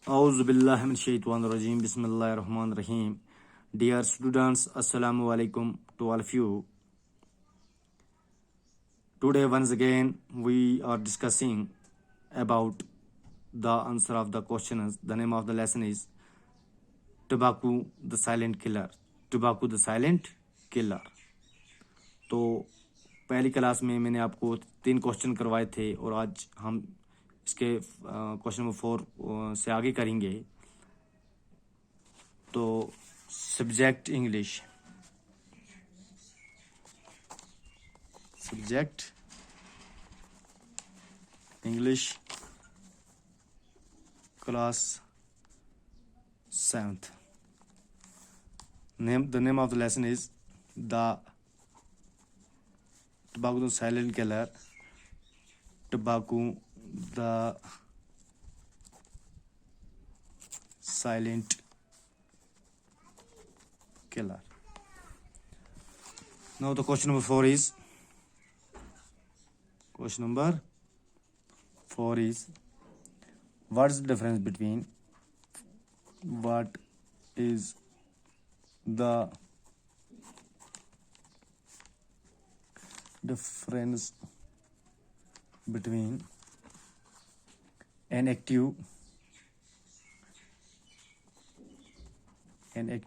Auzubillahiminashaitanirrajim. Bismillahirrahmanirrahim. Dear students, Assalamu alaikum to all of you. Today, once again, we are discussing about the answer of the questions. The name of the lesson is Tobacco the Silent Killer. Tobacco the Silent Killer. तो पहली class में मैंने आपको 3 question करवाए थे और आज हम इसके क्वेश्चन नंबर 4 से आगे करेंगे। तो subject English class 7th. The name of the lesson is the Tobacco the Silent Killer. Tobacco the Silent Killer. Now the question number 4 is what is the difference between an active and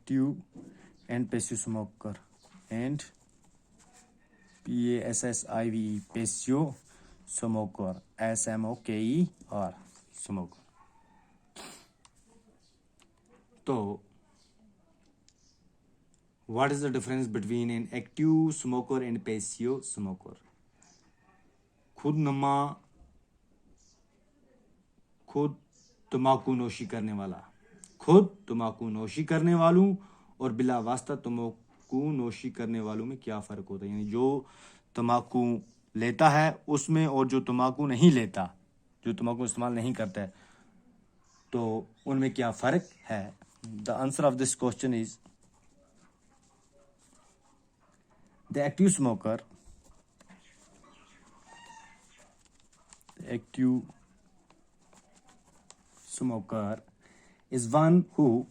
passive smoker and passive passive smoker smoker smoker. So what is the difference between an active smoker and passive smoker? खुद तम्बाकू नोशी करने वालों और बिला वास्ता तम्बाकू नोशी करने वालों में क्या फ़र्क होता है? यानी जो तम्बाकू लेता है उसमें और जो तम्बाकू नहीं लेता, जो तम्बाकू इस्तेमाल नहीं करता है, तो उनमें क्या फ़र्क है? The answer of this question is the active smoker is one who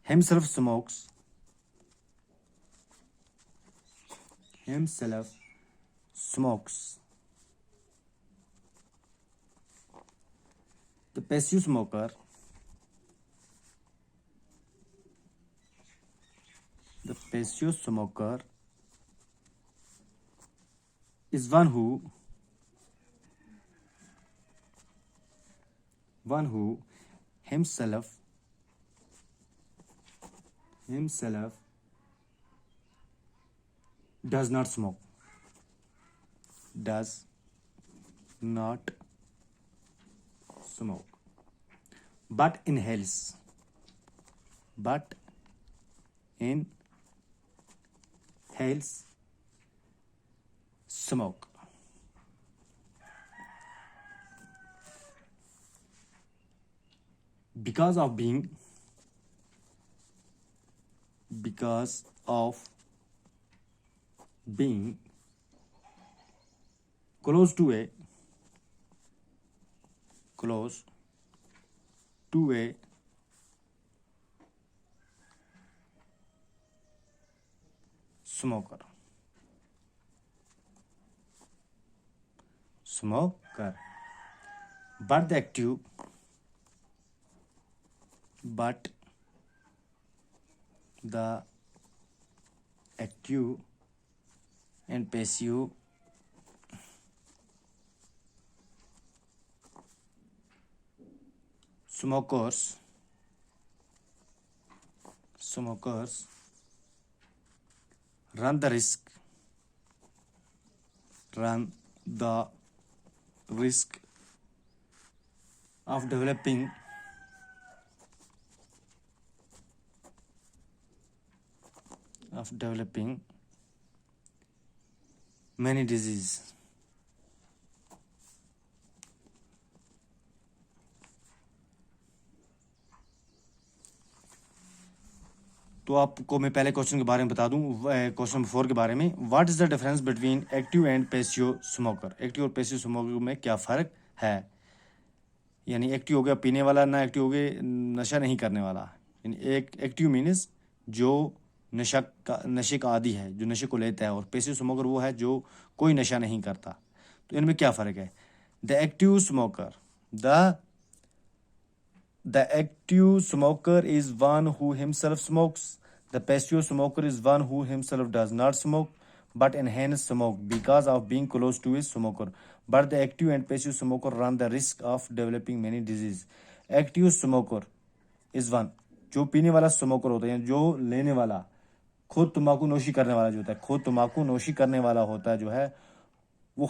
himself smokes the passive smoker is one who himself does not smoke but inhales smoke. Because of being close to a smoker. But the active and passive smokers run the risk of developing many diseases. तो आपको मैं पहले question के बारे में बता दूं, question number 4 के बारे में। What is the difference between active and passive smoker? Active और पैसिव स्मोकर में क्या फ़र्क है? यानी एक्टिव हो गया पीने वाला, ना एक्टिव हो गया नशा नहीं करने वाला। यानी एक एक्टिव मीन्स जो नशे का आदी है, जो नशे को लेता है, और पैसिव स्मोकर वो है जो कोई नशा नहीं करता। तो इनमें क्या फ़र्क है? The active smoker The active smoker is one who himself smokes. The passive smoker is one who himself does not smoke but enhance smoke because of being close to a smoker. But the active and passive smoker run the risk of developing many diseases. Active smoker is one, जो पीने वाला smoker होता है, जो लेने वाला, खुद तम्बाकू नोशी करने वाला जो होता है, खुद तम्बाकू नोशी करने वाला होता है जो है वो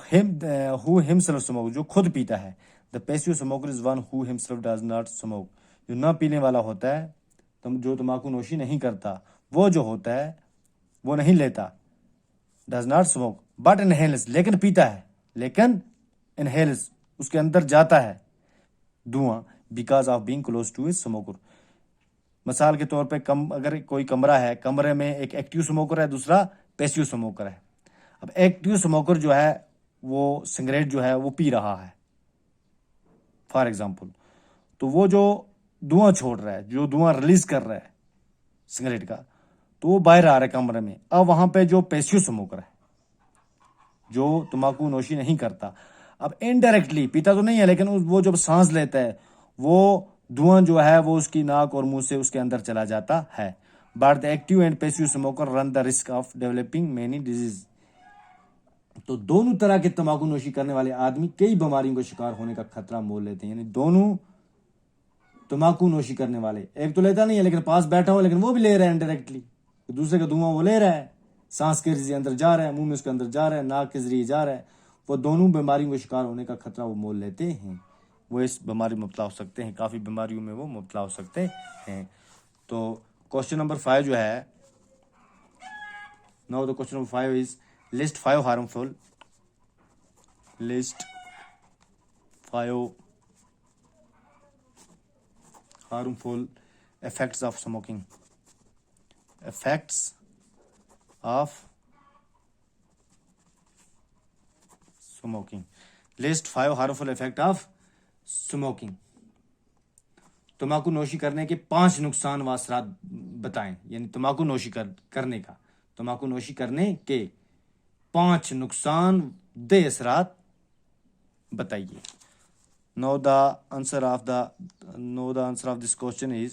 हु हिमसेल्फ स्मोक, जो खुद पीता है। The passive smoker is one who himself does not smoke, जो ना पीने वाला होता है, जो तम्बाकू नोशी नहीं करता, वो जो होता है वो नहीं लेता, does not smoke but inhales, लेकिन पीता है, लेकिन इनहेल्स उसके अंदर जाता है धुआं, because of being close to a smoker. मिसाल के तौर पे अगर कोई कमरा है, कमरे में एक एक्टिव स्मोकर है, दूसरा पैसिव स्मोकर है। अब एक्टिव स्मोकर जो है वो सिगरेट जो है वो पी रहा है फॉर एग्जाम्पल, तो वो जो धुआं छोड़ रहा है, जो धुआं रिलीज कर रहा है सिगरेट का, तो वो बाहर आ रहा है कमरे में। अब वहां पे जो पैसिव स्मोकर है, जो तम्बाकू नोशी नहीं करता, अब इनडायरेक्टली पीता तो नहीं है, लेकिन वो जब सांस लेता है, वो धुआं जो है वो उसकी नाक और मुंह से उसके अंदर चला जाता है। But the active and passive smoker run the risk of developing many disease. तो दोनों तरह के तंबाकू नोशी करने वाले आदमी कई बीमारियों का शिकार होने का खतरा मोल लेते हैं। यानी दोनों तंबाकू नोशी करने वाले, एक तो लेता नहीं है लेकिन पास बैठा हो, लेकिन वो भी ले रहा है इनडायरेक्टली, दूसरे का धुआं वो ले रहा है, सांस के जरिए अंदर जा रहा है, मुंह में उसके अंदर जा रहा है, नाक के जरिए जा रहा है, वो दोनों बीमारियों का शिकार होने का खतरा वो मोल लेते हैं। वो इस बीमारी में मुब्तला हो सकते हैं, काफ़ी बीमारियों में वो मुब्तला हो सकते हैं। तो क्वेश्चन नंबर 5 जो है, now the question number 5 is list 5 harmful effects of smoking. Effects of smoking. List 5 harmful effect of smoking. तम्बाकू नोशी करने के 5 नुकसान व असरात बताएं। यानी तम्बाकू नोशी करने का, तम्बाकू नोशी करने के 5 नुकसानदेह असरात बताइए। Now the answer of this question is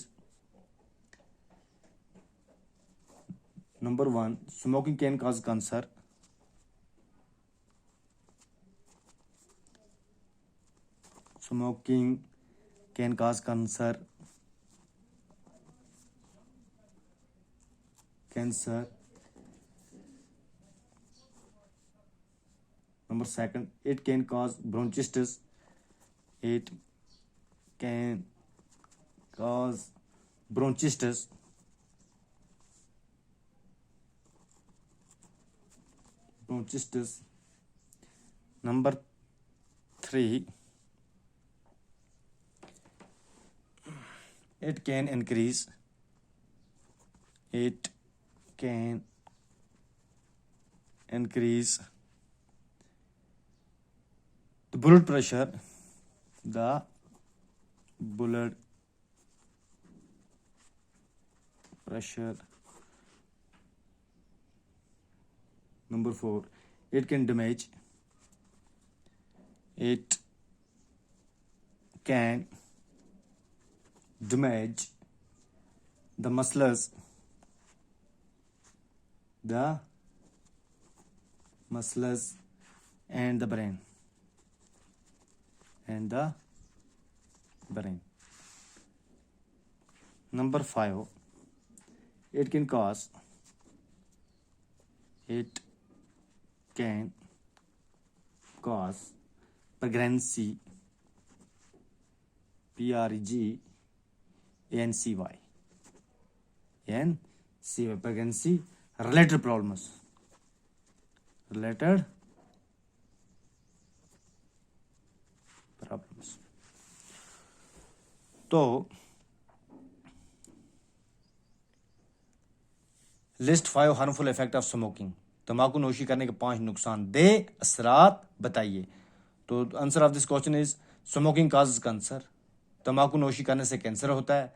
number 1, smoking can cause cancer. Smoking can cause cancer. Number 2, it can cause bronchitis. It can cause bronchitis. Number 3, it can increase the blood pressure. Number 4, it can damage the muscles and the brain. Number 5, it can cause pregnancy, pregnancy, pregnancy related problems. तो list 5 harmful effect of smoking, तंबाकू नोशी करने के 5 नुकसानदेह असरात बताइए। तो answer of this question is smoking causes cancer, तंबाकू नोशी करने से कैंसर होता है।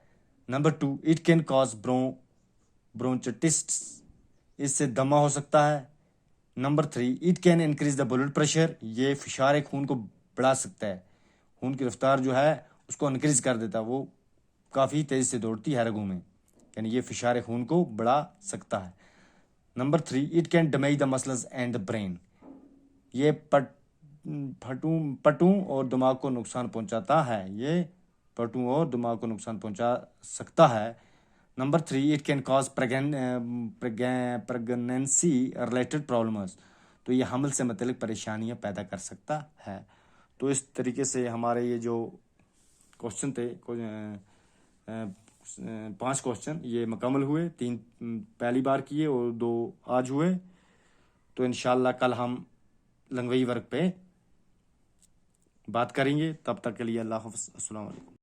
नंबर 2, इट कैन कॉज ब्रोंचिटिस, इससे दमा हो सकता है। Number 3, it can increase the blood pressure, ये फिशार खून को बढ़ा सकता है, खून की रफ्तार जो है उसको इंक्रीज कर देता है, वो काफ़ी तेज़ी से दौड़ती है रगों में, यानी ये फिशार खून को बढ़ा सकता है। Number 3, it can damage the muscles and the brain, ये पटू और दिमाग को नुकसान पहुंचाता है, ये पटू और दिमाग को नुकसान पहुंचा सकता है। Number 3, it can cause pregnancy related problems, तो ये हमल से मतलब परेशानियां पैदा कर सकता है। तो इस तरीके से हमारे ये जो क्वेश्चन थे, 5 क्वेश्चन ये मुकम्मल हुए, 3 पहली बार किए और 2 आज हुए। तो इंशाल्लाह कल हम लंगवई वर्क पे बात करेंगे, तब तक के लिए अल्लाह हाफ़िज़, अस्सलाम वालेकुम।